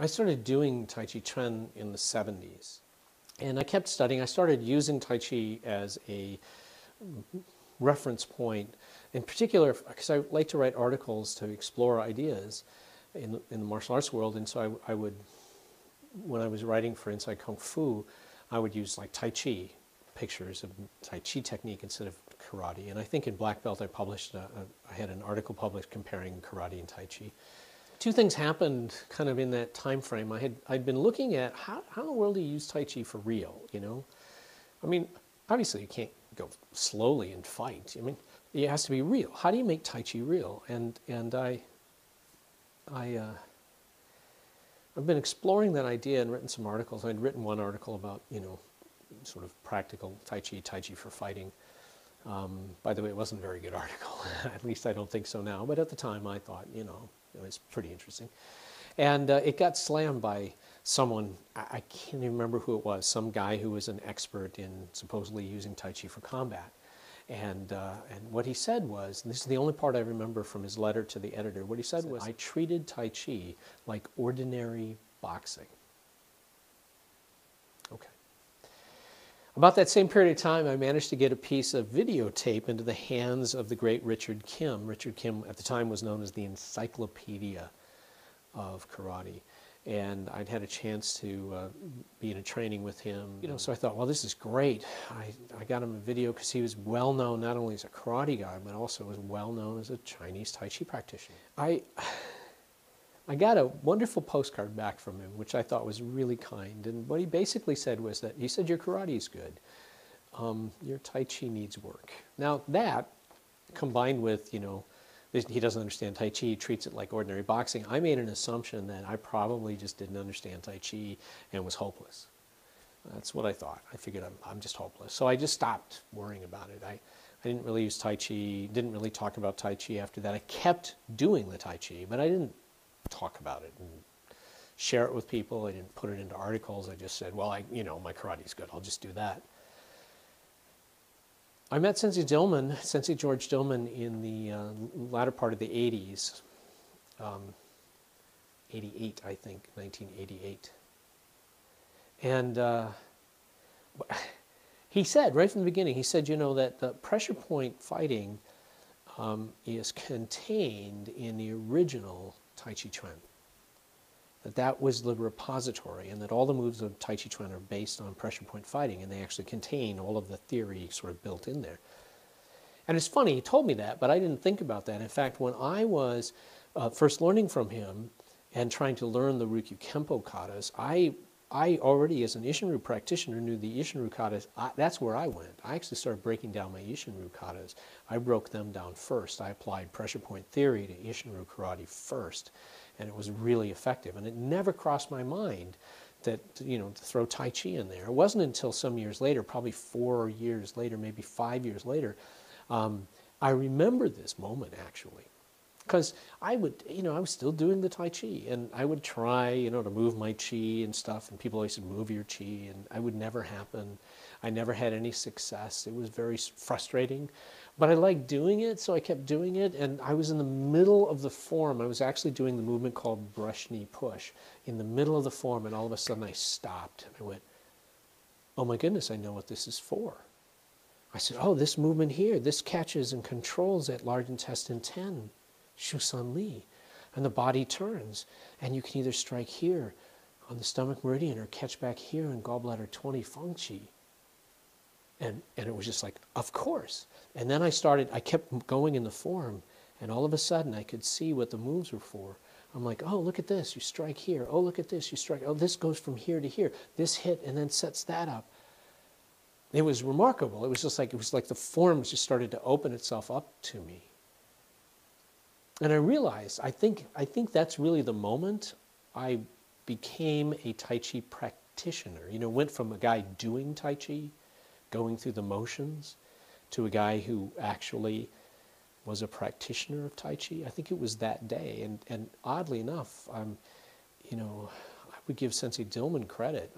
I started doing Tai Chi Chuan in the 70s. And I kept studying. I started using Tai Chi as a reference point, in particular, because I like to write articles to explore ideas in the martial arts world. And so I would, when I was writing for Inside Kung Fu, I would use like Tai Chi, pictures of Tai Chi technique instead of karate. And I think in Black Belt I had an article published comparing karate and Tai Chi. Two things happened kind of in that time frame. I'd been looking at how in the world do you use Tai Chi for real, you know? I mean, obviously you can't go slowly and fight. I mean, it has to be real. How do you make Tai Chi real? And I've been exploring that idea and written some articles. I'd written one article about, you know, sort of practical Tai Chi for fighting. By the way, it wasn't a very good article. At least I don't think so now. But at the time I thought, you know, it was pretty interesting. And it got slammed by someone, I can't even remember who it was, some guy who was an expert in supposedly using Tai Chi for combat. And what he said was, and this is the only part I remember from his letter to the editor, what he said was, I treated Tai Chi like ordinary boxing. Okay. About that same period of time, I managed to get a piece of videotape into the hands of the great Richard Kim. Richard Kim at the time was known as the Encyclopedia of Karate. And I'd had a chance to be in a training with him. You know, so I thought, well, this is great. I got him a video because he was well known not only as a karate guy, but also was well known as a Chinese Tai Chi practitioner. I got a wonderful postcard back from him, which I thought was really kind. And what he basically said was that, he said, your karate is good. Your Tai Chi needs work. Now that, combined with, you know, he doesn't understand Tai Chi, he treats it like ordinary boxing, I made an assumption that I probably just didn't understand Tai Chi and was hopeless. That's what I thought. I figured I'm just hopeless. So I just stopped worrying about it. I didn't really use Tai Chi, didn't really talk about Tai Chi after that. I kept doing the Tai Chi, but I didn't talk about it and share it with people. I didn't put it into articles. I just said, well, you know, my karate's good. I'll just do that. I met Sensei George Dillman, in the latter part of the 80s, 88, I think, 1988. And he said, right from the beginning, he said, you know, that the pressure point fighting is contained in the original Tai Chi Chuan. That was the repository, and that all the moves of Tai Chi Chuan are based on pressure point fighting, and they actually contain all of the theory sort of built in there. And it's funny, he told me that, but I didn't think about that. In fact, when I was first learning from him and trying to learn the Ryukyu Kempo katas, I already, as an Ishinryu practitioner, knew the Ishinryu katas. That's where I went. I actually started breaking down my Ishinryu katas. I broke them down first. I applied pressure point theory to Ishinryu karate first. And it was really effective. And it never crossed my mind that, you know, to throw Tai Chi in there. It wasn't until some years later, probably 4 years later, maybe 5 years later, I remember this moment actually. Because I would, you know, I was still doing the Tai Chi, and I would try, you know, to move my Chi and stuff, and people always said, move your Chi, and I would never happen. I never had any success. It was very frustrating. But I liked doing it, so I kept doing it, and I was in the middle of the form. I was actually doing the movement called brush knee push, in the middle of the form, and all of a sudden I stopped, and I went, oh my goodness, I know what this is for. I said, oh, this movement here, this catches and controls that large intestine 10, Shu Sun Li, and the body turns, and you can either strike here on the stomach meridian or catch back here in gallbladder 20 Feng Qi. And it was just like, of course. And then I kept going in the form, and all of a sudden I could see what the moves were for. I'm like, oh, look at this, you strike here. Oh, look at this, you strike. Oh, this goes from here to here. This hit and then sets that up. It was remarkable. It was like the form just started to open itself up to me. And I realized, I think that's really the moment I became a Tai Chi practitioner. You know, went from a guy doing Tai Chi, going through the motions, to a guy who actually was a practitioner of Tai Chi. I think it was that day, and oddly enough, you know, I would give Sensei Dillman credit.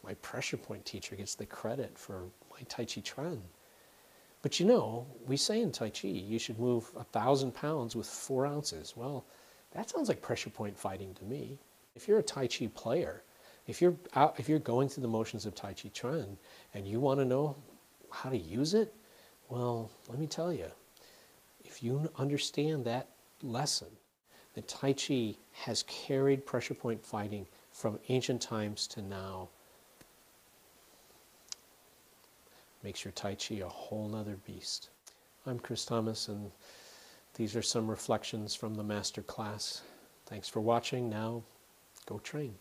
My pressure point teacher gets the credit for my Tai Chi Chuan. But you know, we say in Tai Chi, you should move 1,000 pounds with 4 ounces. Well, that sounds like pressure point fighting to me. If you're a Tai Chi player, if you're going through the motions of Tai Chi Chuan and you want to know how to use it, well, let me tell you, if you understand that lesson, that Tai Chi has carried pressure point fighting from ancient times to now, makes your Tai Chi a whole nother beast. I'm Chris Thomas, and these are some reflections from the master class. Thanks for watching. Now, go train.